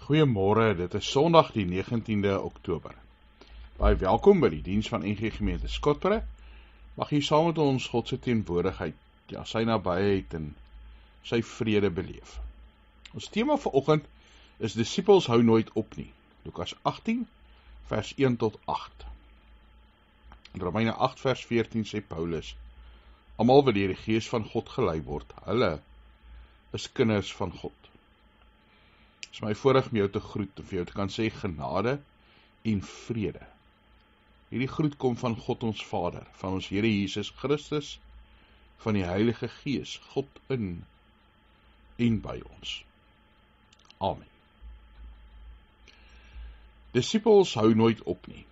Goeiemôre, dit is Sondag die 19de Oktober. Baie welkom by die diens van NG Gemeente Skotbre. Mag jy saam met ons God se teenwoordigheid, sy nabyheid en sy vrede beleef. Ons tema vir oggend is disippels hou nooit op nie. Lukas 18 vers 1 tot 8. In Romeine 8 vers 14 sê Paulus: almal wat deur die Gees van God gelei word, hulle is kinders van God. Het is my voorreg om jou te groet en vir jou te kan sê genade en vrede. Hierdie groet kom van God ons Vader, van ons Here Jesus Christus, van die Heilige Gees, God in en by ons. Amen. Disippels hou nooit op nie.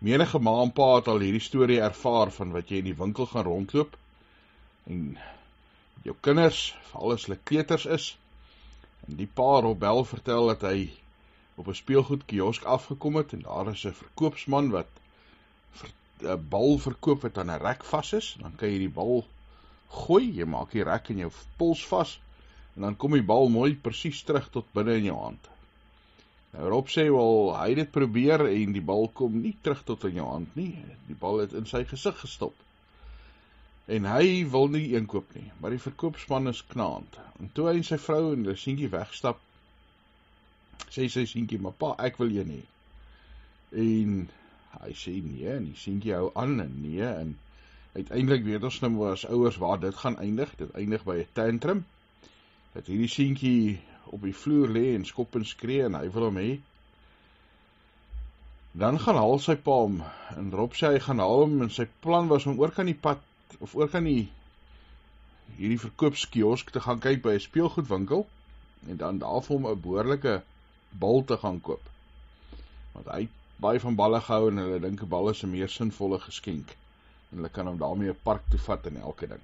Menige ma en pa het al hierdie storie ervaar van wat jy in die winkel gaan rondloop en jou kinders, veral as hulle kleuters is, en die pa Robel vertel dat hy op 'n speelgoedkiosk afgekom het en daar is 'n verkoopsman wat 'n bal verkoop wat aan 'n rek vas is. Dan kan jy die bal gooi, jy maak die rek in jou pols vas en dan kom die bal mooi presies terug tot binne in jou hand. Nou Rob sê wel, hy het dit probeer en die bal kom nie terug tot in jou hand nie. Die bal het in sy gesig gestop. En hy wil nie een koop nie, maar die verkoopsman is knaand. En toe hy en sy vrou en hulle seentjie wegstap, sê sy seentjie, maar pa, ek wil een hê. En hy sê nee, en die seentjie hou aan en nee, en uiteindelik weet ons nou as ouers waar dit gaan eindig. Dit eindig by 'n tantrum, dat hierdie seentjie op die vloer lê en skop en skree en hy wil hom hê. Dan gaan haal sy pa hom, en Rob sê hy gaan haal hom, en sy plan was om oor kan die pad, of oor kan hierdie verkoopskiosk te gaan kyk by 'n speelgoedwinkel, en dan daar vir hom 'n behoorlike bal te gaan koop. Want hy het baie van balle gehou, en hulle dink 'n bal is 'n meer sinvolle geskenk, en hulle kan hom daarmee 'n park toe vat en elke ding.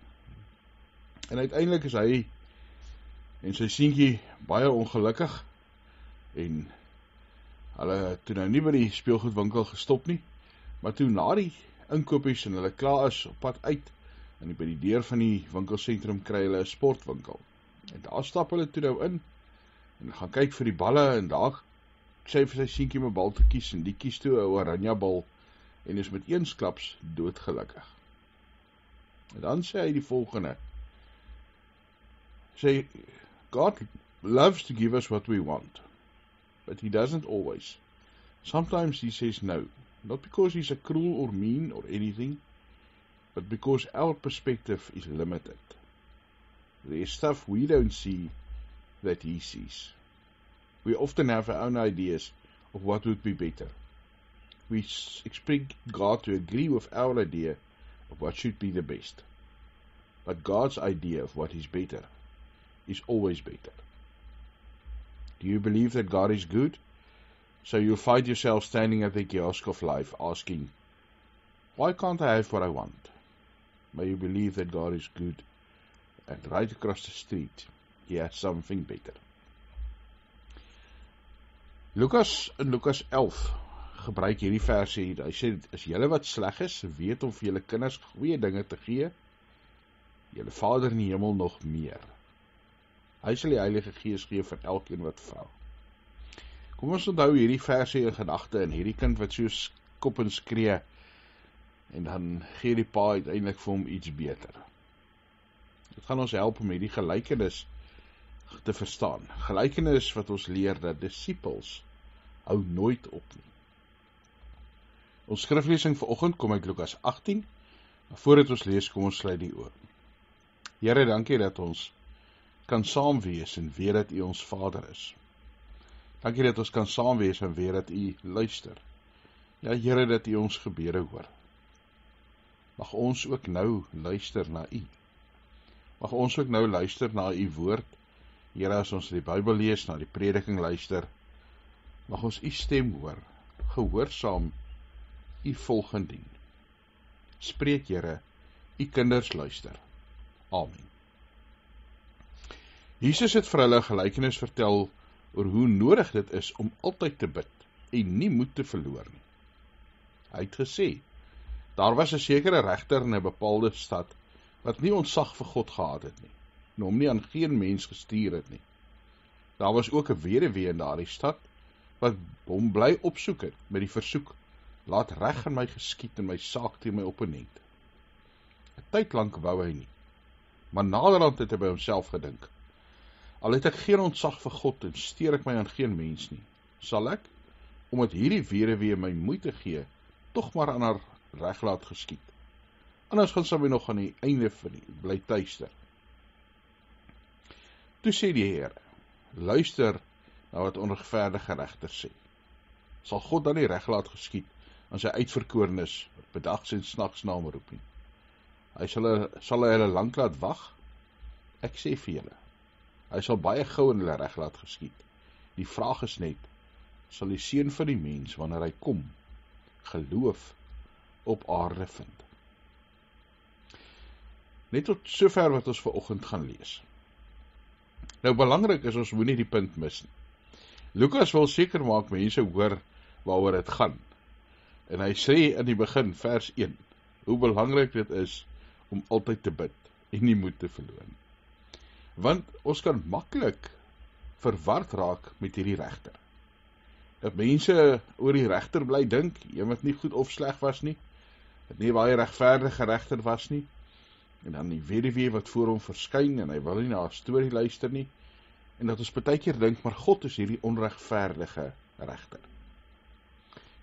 En uiteindelik is hy en sy seentjie baie ongelukkig, en hulle het toe nou nie by die speelgoedwinkel gestop nie, maar toe na die inkopies en hulle klaar is op pad uit, en by die deur van die winkelsentrum kry hulle 'n sportwinkel. En daar stap hulle toe nou in, en gaan kyk vir die balle, en daar sê hy vir sy seentjie om 'n bal te kies, en die kies toe 'n oranje bal, en is met eensklaps doodgelukkig. En dan sê hy die volgende, sê, God loves to give us what we want, but he doesn't always. Sometimes he says no, not because he's a cruel or mean or anything, but because our perspective is limited. There's stuff we don't see that he sees. We often have our own ideas of what would be better. We expect God to agree with our idea of what should be the best. But God's idea of what is better is always better. Do you believe that God is good? So you'll find yourself standing at the kiosk of life asking, why can't I have what I want? May you believe that God is good, and right across the street, he has something better. Lukas in Lukas 11 gebruik hierdie versie. Hy sê, as julle wat sleg is, weet om vir julle kinders goeie dinge te gee, julle Vader in die hemel nog meer. Hy sal die Heilige Gees gee vir elkeen wat vra. Kom ons onthou hierdie versie in gedagte, en hierdie kind wat so skop en skree, en dan gee die pa uiteindelik vir hom iets beter. Dit gaan ons help om hierdie gelykenis te verstaan. Gelykenis wat ons leer dat disippels hou nooit op nie. Ons skriflesing vir oggend kom uit Lukas 18, maar voordat ons lees, kom ons sluit die oë. Here, dankie dat ons kan saam wees en weet dat U ons Vader is. Dankie dat ons kan saam wees en weet dat U luister. Ja, Here, dat U ons gebede hoor. Mag ons ook nou luister na U. Mag ons ook nou luister na U woord. Here, as ons die Bybel lees, na die prediking luister, mag ons U stem hoor, gehoorsaam U volgen dien. Spreek, Here, U kinders luister. Amen. Jesus het vir hulle 'n gelykenis vertel oor hoe nodig dit is om altyd te bid en nie moed te verloor nie. Hy het gesê, daar was 'n sekere regter in 'n bepaalde stad wat nie ontzag vir God gehad het nie, en hom nie aan geen mens gestuur het nie. Daar was ook 'n weduwee in daardie stad, wat hom bly opsoek het, met die versoek, laat reg aan my geskied in my saak teen my opponent. 'n Tyd lank wou hy nie, maar naderhand het hy by homself gedink, al het ek geen ontzag vir God en steur ek my aan geen mens nie, sal ek, omdat hierdie weduwee my moeite gee, tog maar aan haar reg laat geskied. Anders gaan sy my nog aan die einde van die bly tuister. Toe sê die Here, luister na wat onregverdige regters sê. Sal God dan nie reg laat geskied aan sy uitverkorenes wat bedags en snags na hom roep nie? Hy sal hulle lank laat wag? Ek sê vir julle, hy sal baie gou in hulle reg laat geskied. Die vraag is net, sal die Seun van die mens, wanneer hy kom, geloof op aarde vind? Net tot sover wat ons vanoggend gaan lees. Nou belangrik is, ons moenie die punt mis nie. Lukas wil seker maak mense hoor waaroor dit gaan. En hy sê in die begin, vers 1, hoe belangrik dit is om altyd te bid en nie moed te verloor nie. Want ons kan maklik verward raak met hierdie regter. Dat mense oor die regter bly dink, iemand nie goed of sleg was nie, dat nie baie regverdige regter was nie, en dan die weduwee wat voor hom verskyn, en hy wil nie na haar storie luister nie, en dat ons partykeer dink, maar God is hierdie onregverdige regter.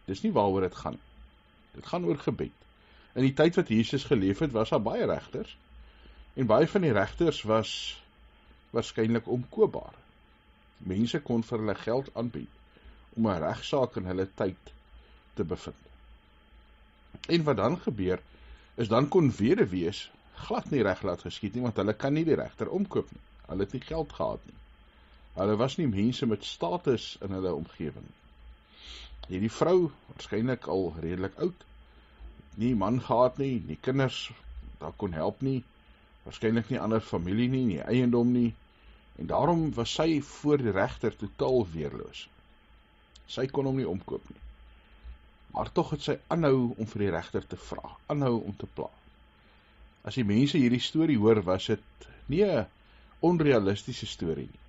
Dis nie waaroor dit gaan. Dit gaan oor gebed. In die tyd wat Jesus geleef het, was daar baie regters, en baie van die regters was waarskynlik omkoopbaar. Mense kon vir hulle geld aanbied, om 'n regsaak in hulle tyd te bevind. En wat dan gebeur, is dan kon weduwees glad nie reg laat geskied nie, want hulle kan nie die regter omkoop nie. Hulle het nie geld gehad nie. Hulle was nie mense met status in hulle omgewing nie. Hierdie vrou, waarskynlik al redelik oud, nie man gehad nie, nie kinders, daar kon help nie, waarskynlik nie ander familie nie, nie eiendom nie, en daarom was sy voor die regter totaal weerloos. Sy kon hom nie omkoop nie. Maar tog het sy aanhou om vir die regter te vra, aanhou om te pla. As die mense hierdie storie hoor, was dit nie 'n onrealistiese storie nie.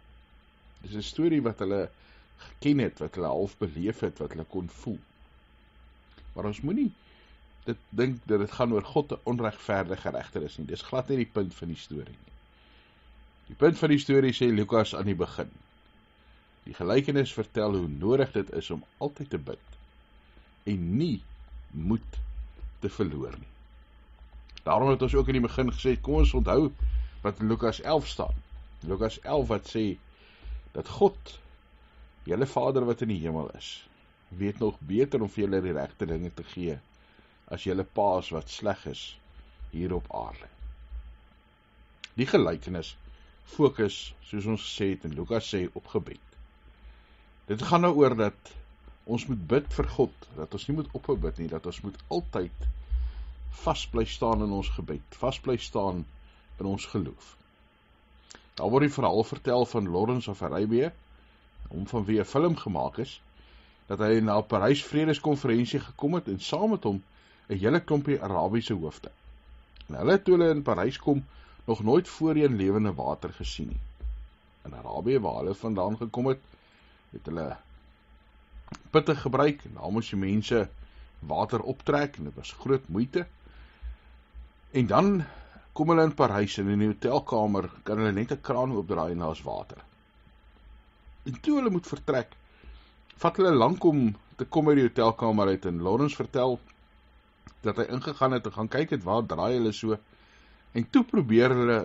Dis 'n storie wat hulle geken het, wat hulle half beleef het, wat hulle kon voel. Maar ons moenie dit dink dat dit gaan oor God 'n onregverdige regter is nie. Dis glad nie die punt van die storie nie. Die punt van die storie sê Lukas aan die begin. Die gelykenis vertel hoe nodig dit is om altyd te bid en nie moed te verloor nie. Daarom het ons ook in die begin gesê, kom ons onthou wat in Lukas 11 staan. Lukas 11 wat sê dat God, julle Vader wat in die hemel is, weet nog beter om vir julle die regte dinge te gee as julle paas wat sleg is hier op aarde. Die gelykenis fokus, soos ons gesê het en Lukas sê, op gebed. Dit gaan nou oor dat ons moet bid vir God, dat ons nie moet ophou bid nie, dat ons moet altyd vas bly staan in ons gebed, vas bly staan in ons geloof. Daar word die verhaal vertel van Lawrence of Arabia, om van wie 'n film gemaak is, dat hy na 'n Parys vredeskonferensie gekom het en saam met hom 'n hele klompie Arabiese hoofde. En hulle toe hulle in Parys kom, nog nooit voorheen lewende water gesien nie. In Arabië, waar hulle vandaan gekom het hulle putte gebruik, en daar moes die mense water optrek, en dit was groot moeite. En dan kom hulle in Parys, en in die hotelkamer kan hulle net 'n kraan oopdraai en daar's water. En toe hulle moet vertrek, vat hulle lank om te kom uit die hotelkamer uit, en Lawrence vertel dat hy ingegaan het en gaan kyk het waar draai hulle so, en toe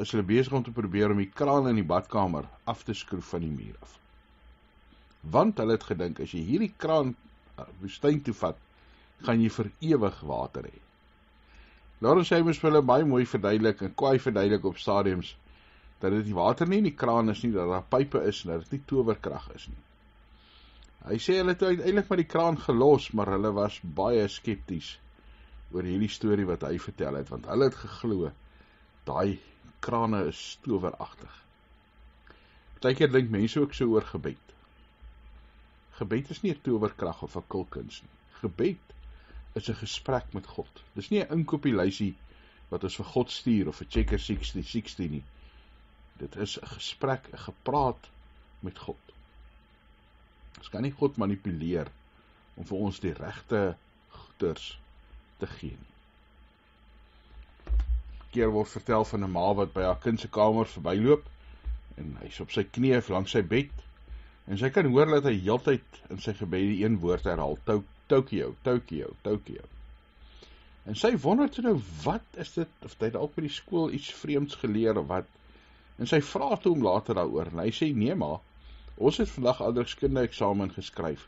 is hulle besig om te probeer om die kraan in die badkamer af te skroef van die muur af. Want hulle het gedink, as jy hierdie kraan woestyn toe vat, gaan jy vir ewig water hê. Lawrence sê moes vir hulle baie mooi verduidelik en kwaai verduidelik op stadiums, dat dit die water nie in die kraan is nie, dat daar pype is en dat dit nie towerkrag is nie. Hy sê hulle het uiteindelik maar die kraan gelos, maar hulle was baie skepties oor hierdie storie wat hy vertel het, want hulle het geglo, daai krane is toweragtig. Partykeer dink mense ook so oor gebed. Gebed is nie 'n towerkrag of 'n kulkuns nie. Gebed is 'n gesprek met God. Dis nie 'n inkopielysie wat ons vir God stuur of 'n checker 60 nie. Dit is 'n gesprek, 'n gepraat met God. Ons kan nie God manipuleer om vir ons die regte goeders te gee nie. Keer word vertel van 'n ma wat by haar kind se kamer verbyloop en hy's op sy knieë langs sy bed en sy kan hoor dat hy heeltyd in sy gebed die een woord herhaal, Tokio, Tokio, Tokio. En sy wonder toe nou, wat is dit, of hy dalk by die skool iets vreemds geleer of wat, en sy vra toe hom later daaroor, en hy sê, nee ma, ons het vandag aardrykskunde eksamen geskryf,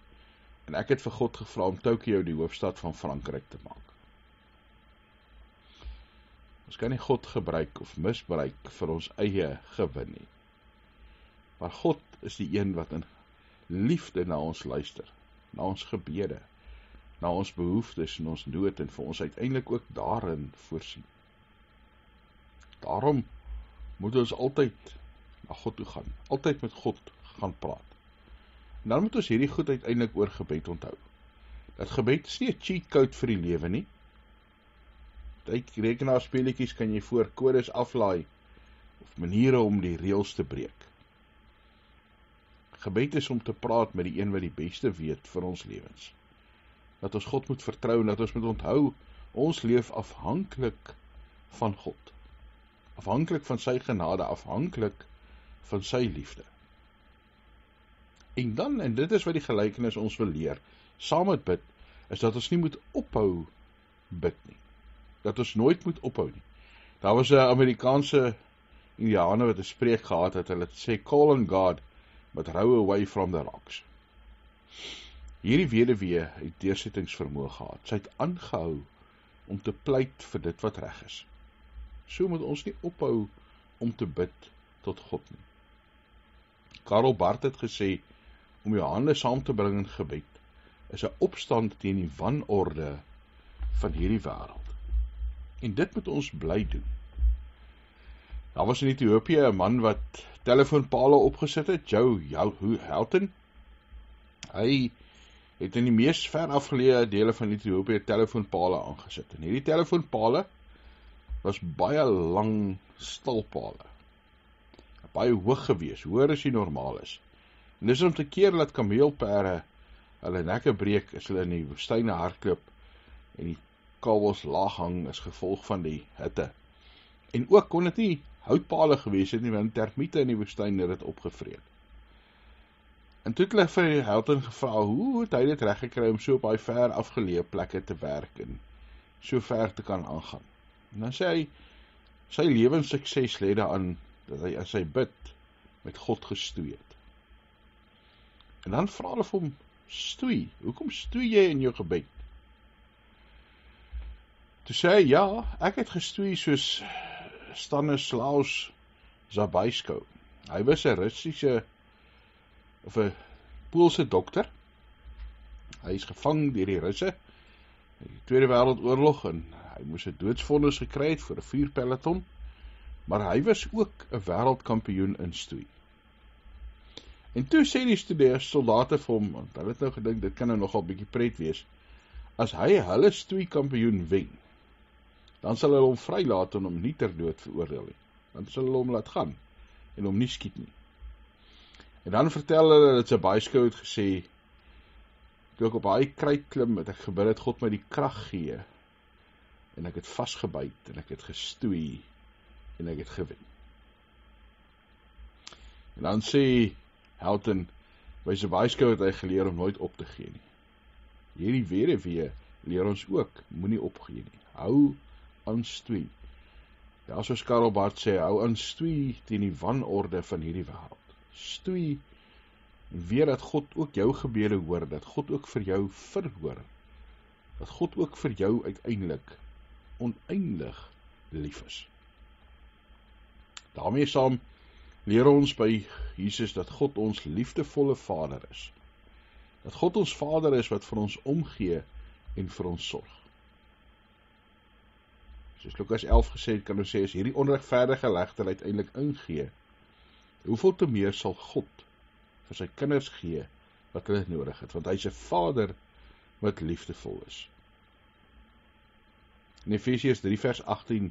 en ek het vir God gevra om Tokio die hoofstad van Frankryk te maak. Ons kan nie God gebruik of misbruik vir ons eie gewin nie. Maar God is die een wat in liefde na ons luister, na ons gebede, na ons behoeftes en ons nood en vir ons uiteindelik ook daarin voorsien. Daarom moet ons altyd na God toe gaan, altyd met God gaan praat. En dan moet ons hierdie goed uiteindelik oor gebed onthou. Dat gebed is nie 'n cheat code vir die lewe nie. Uit rekenaarspeletjies kan jy voor kodes aflaai of maniere om die reëls te breek. Gebed is om te praat met die een wat die beste weet vir ons lewens. Dat ons God moet vertrou en dat ons moet onthou, ons leef afhanklik van God. Afhanklik van sy genade, afhanklik van sy liefde. En dan, en dit is wat die gelykenis ons wil leer, saam met bid, is dat ons nie moet ophou bid nie. Dat ons nooit moet ophou nie. Daar was 'n Amerikaanse Indiane wat 'n spreek gehad het, hulle het sê, call on God, but row away from the rocks. Hierdie weduwee het deursettingsvermoë gehad. Sy het aangehou om te pleit vir dit wat reg is. So moet ons nie ophou om te bid tot God nie. Karl Barth het gesê, om jou hande saam te bring in gebed, is 'n opstand teen die wanorde van hierdie wêreld. En dit moet ons bly doen. Daar was in Ethiopië 'n man wat telefoonpale opgesit het, Joe Houghton. Hy het in die mees ver afgeleë dele van Ethiopië telefoonpale aangesit. En hierdie telefoonpale was baie lang stilpale. Baie hoog gewees, hoër as die normaal is. En dis om te keer dat kameelperde hulle nekke breek as hulle in die woestyne hardloop en die kabels laag hang as gevolg van die hitte. En ook kon dit nie houtpale gewees het nie, want termiete in die woestyn het dit opgevreet. En toe het hulle vir Houghton gevra, hoe het hy dit reggekry om so op baie ver afgeleë plekke te werk en so ver te kan aangaan? En dan sê hy, sy lewenssukses lê daaraan dat hy as hy bid met God gestoei het. En dan vra hulle vir hom, stoei, hoekom stoei jy in jou gebed? Toe sê hy, ja, ek het gestoei soos Stanislaus Zabajsko. Hy was 'n Russiese of 'n Poolse dokter. Hy is gevang deur die Russe in die Tweede Wêreldoorlog en hy moes 'n doodsvonnis gekry het vir 'n vuurpeloton, maar hy was ook 'n wêreldkampioen in stoei. En toe sê die soldate vir hom, want hulle het nou gedink dit kan nou nogal bietjie pret wees, as hy hulle stoei kampioen wen, dan sal hulle hom vrylaat en hom nie ter dood veroordeel nie. Dan sal hulle hom laat gaan en hom nie skiet nie. En dan vertel hulle dat Zabajsko het gesê, toe ek op daai kruit klim, het ek gebid dat God my die krag gee, en ek het vasgebyt, en ek het gestoei, en ek het gewen. En dan sê Houghton, by Zabajsko het hy geleer om nooit op te gee nie. Hierdie weduwee leer ons ook, moenie opgee nie. Hou aan stoei. Ja, soos Karl Barth sê, hou aan stoei teen die wanorde van hierdie wêreld. Stoei en weet dat God ook jou gebede hoor, dat God ook vir jou verhoor, dat God ook vir jou uiteindelik oneindig lief is. Daarmee saam leer ons by Jesus dat God ons liefdevolle Vader is. Dat God ons Vader is wat vir ons omgee en vir ons sorg. Soos Lukas 11 gesê het, kan ons sê, as hierdie onregverdige regter uiteindelik ingee, hoeveel te meer sal God vir sy kinders gee wat hulle nodig het, want hy is 'n Vader wat liefdevol is. In Efesiërs 3 vers 18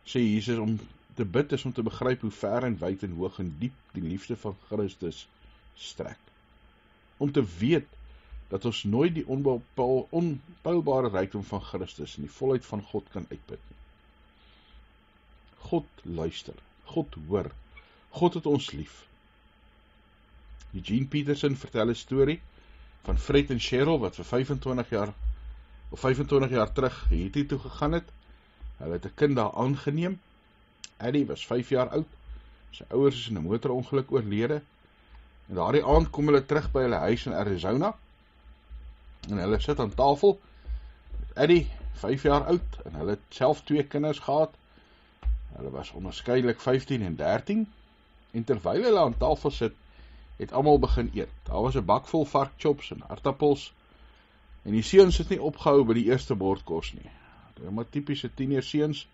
sê Jesus, om te bid is om te begryp hoe ver en wyd en hoog en diep die liefde van Christus strek. om te weet dat ons nooit die onpeilbare rykdom van Christus en die volheid van God kan uitput nie. God luister, God hoor, God het ons lief. Eugene Peterson vertel 'n storie van Fred en Cheryl wat vir 25 jaar terug Haiti toe gegaan het. Hulle het 'n kind daar aangeneem. Eddie was 5 jaar oud. Sy ouers is in 'n motorongeluk oorlede. En daardie aand kom hulle terug by hulle huis in Arizona. En hulle sit aan tafel. Eddie, 5 jaar oud, en hulle het self 2 kinders gehad. Hulle was onderskeidelik 15 en 13. En terwyl hulle aan tafel sit, het almal begin eet. Daar was 'n bak vol varkchops en aartappels. En die seuns het nie opgehou by die eerste bord kos nie. Maar tipiese tienerseuns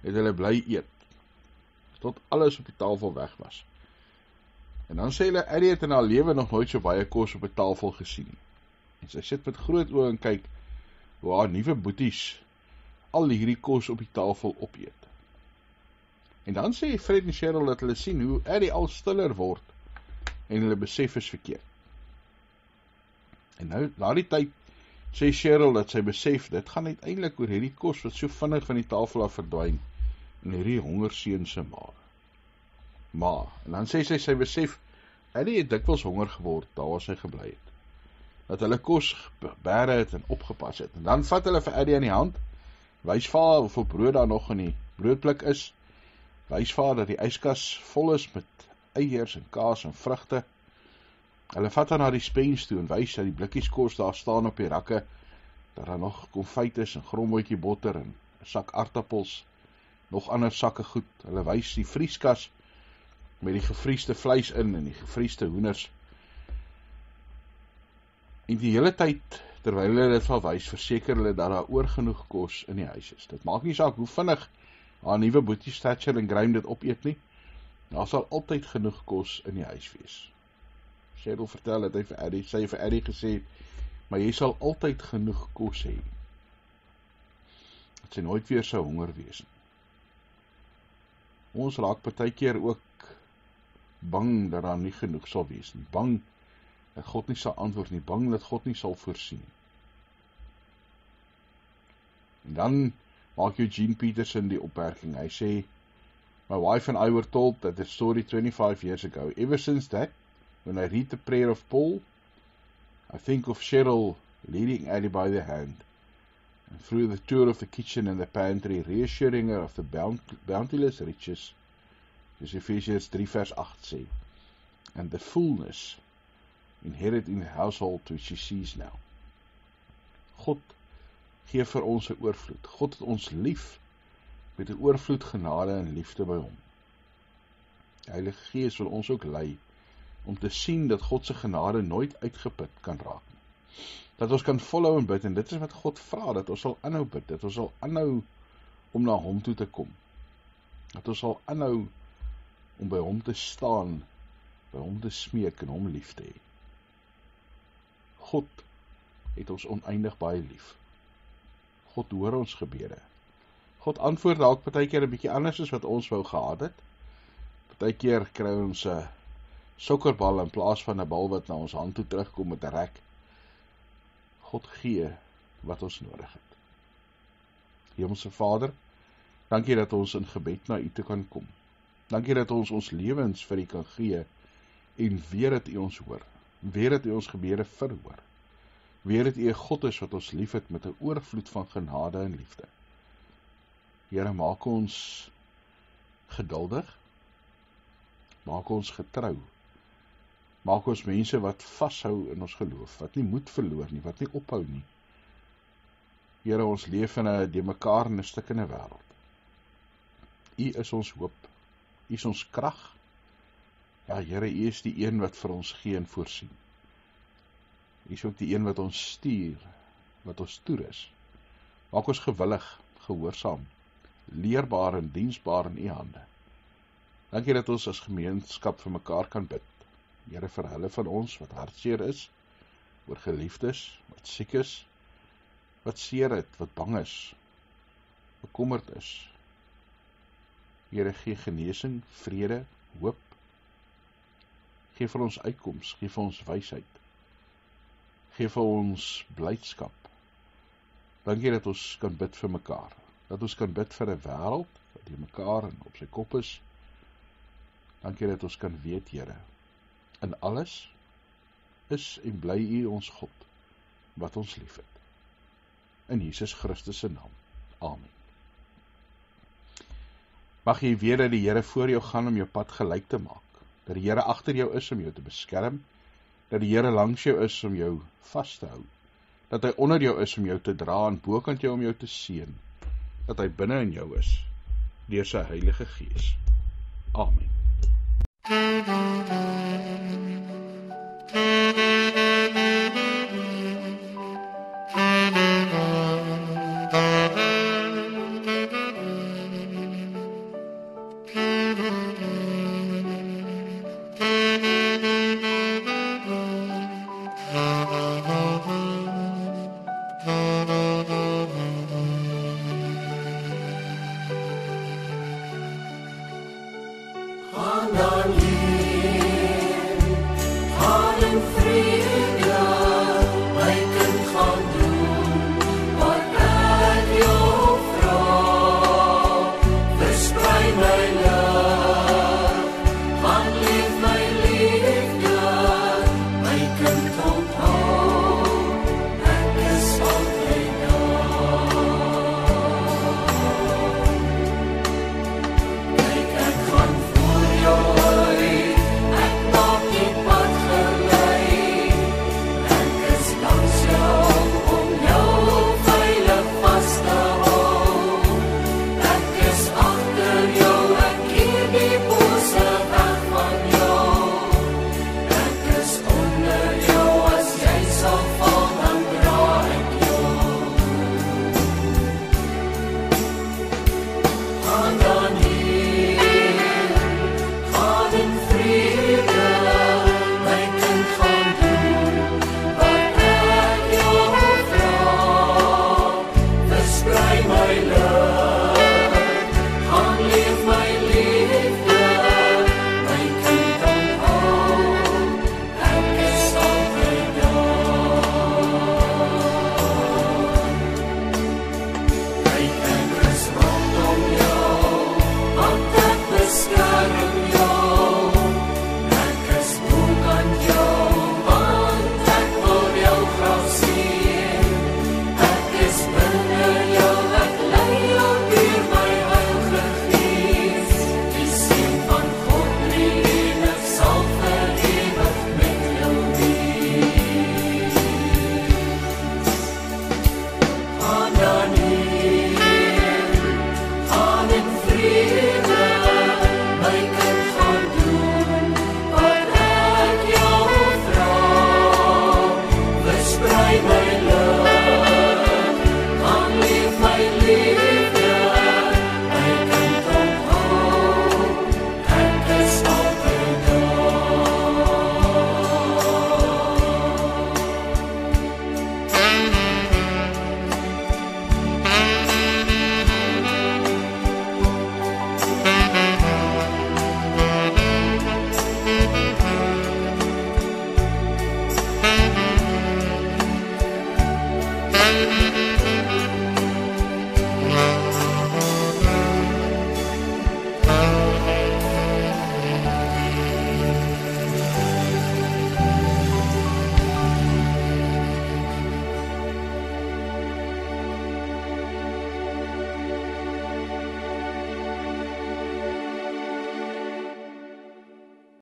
het hulle bly eet. Tot alles op die tafel weg was. En dan sê hulle, Eddie het in haar lewe nog nooit so baie kos op die tafel gesien nie. En sy sit met groot oë en kyk hoe haar nuwe boeties al hierdie kos op die tafel opeet. En dan sê Fred en Cheryl dat hulle sien hoe Eddie al stiller word en hulle besef is verkeerd. En nou, na die tyd, sê Cheryl dat sy besef, dit gaan uiteindelik oor hierdie kos wat so vinnig van die tafel af verdwyn en hierdie hongerseun se ma. En dan sê sy besef, Eddie het dikwels honger geword, daar waar sy gebly het. Dat hulle kos bære het en opgepas het. En dan vat hulle vir Eddie aan die hand, wys vir haar hoeveel brood daar nog in die broodblik is, wys vir haar dat die yskas vol is met eiers en kaas en vrugte. Hulle vat haar na die spens toe en wys dat die blikkies kos daar staan op die rakke, dat daar nog konfyt is en grombootjie botter en 'n sak aartappels, nog ander sakke goed. Hulle wys die vrieskas met die gevriesde vleis in en die gevriesde hoenders. En die hele tyd, terwyl hulle dit van wys, verseker hulle dat daar oorgenoeg kos in die huis is. Dit maak nie saak hoe vinnig haar nuwe boeties Thatcher en Graham dit opeet nie, daar sal altyd genoeg kos in die huis wees. Cheryl vertel dat sy vir Eddie gesê het, maar jy sal altyd genoeg kos hê. Dat sy nooit weer sou honger wees nie. Ons raak partykeer ook bang dat daar nie genoeg sal wees nie. Bang dat God nie sal antwoord nie. Bang dat God nie sal voorsien. En dan maak Eugene Peterson die opmerking. Hy sê, my wife and I were told that the story 25 years ago. Ever since that, when I read the prayer of Paul, I think of Cheryl leading Eddie by the hand, and through the tour of the kitchen and the pantry, reassuring her of the bounteous riches, as Ephesians 3 vers 8 sê, and the fullness inherent in the household which she sees now. God gee vir ons 'n oorvloed. God het ons lief met 'n oorvloed genade en liefde by hom. Die Heilige Gees wil ons ook lei om te sien dat God se genade nooit uitgeput kan raak nie. Dat ons kan volhou en bid, en dit is wat God vra, dat ons sal aanhou bid, dat ons sal aanhou om na hom toe te kom. Dat ons sal aanhou om by hom te staan, by hom te smeek en hom lief te hê. God het ons oneindig baie lief. God hoor ons gebede. God antwoord dalk partykeer 'n bietjie anders as wat ons wou gehad het. Partykeer kry ons 'n sokkerbal in plaas van 'n bal wat na ons hand toe terugkom met 'n rek. God gee wat ons nodig het. Hemelse Vader, dankie dat ons in gebed na U toe kan kom. Dankie dat ons ons lewens vir U kan gee en weet dat U ons hoor. Weet dat U ons gebede verhoor. Weet dat U 'n God is wat ons lief het met 'n oorvloed van genade en liefde. Here, maak ons geduldig. Maak ons getrou. Maak ons mense wat vashou in ons geloof, wat nie moed verloor nie, wat nie ophou nie. Here, ons leef in 'n de mekaar en 'n stikkende wêreld. U is ons hoop. U is ons krag. Ja, Here, U is die een wat vir ons gee en voorsien. U is ook die een wat ons stuur, wat ons toerus. Maak ons gewillig, gehoorsaam, leerbaar en diensbaar in U hande. Dankie dat ons as gemeenskap vir mekaar kan bid. Here, vir hulle van ons wat hartseer is, oor geliefdes, wat siek is, wat seer het, wat bang is, bekommerd is. Here, gee genesing, vrede, hoop. Gee vir ons uitkoms, gee vir ons wysheid. Gee vir ons blydskap. Dankie dat ons kan bid vir mekaar. Dat ons kan bid vir 'n wêreld wat die mekaar en op sy kop is. Dankie dat ons kan weet, Here, in alles is en bly U ons God, wat ons liefhet. In Jesus Christus se naam. Amen. Mag jy weet dat die Here voor jou gaan om jou pad gelyk te maak. Dat die Here agter jou is om jou te beskerm. Dat die Here langs jou is om jou vas te hou. Dat hy onder jou is om jou te dra en bokant jou om jou te seën. Dat hy binne in jou is, deur sy Heilige Gees. Amen.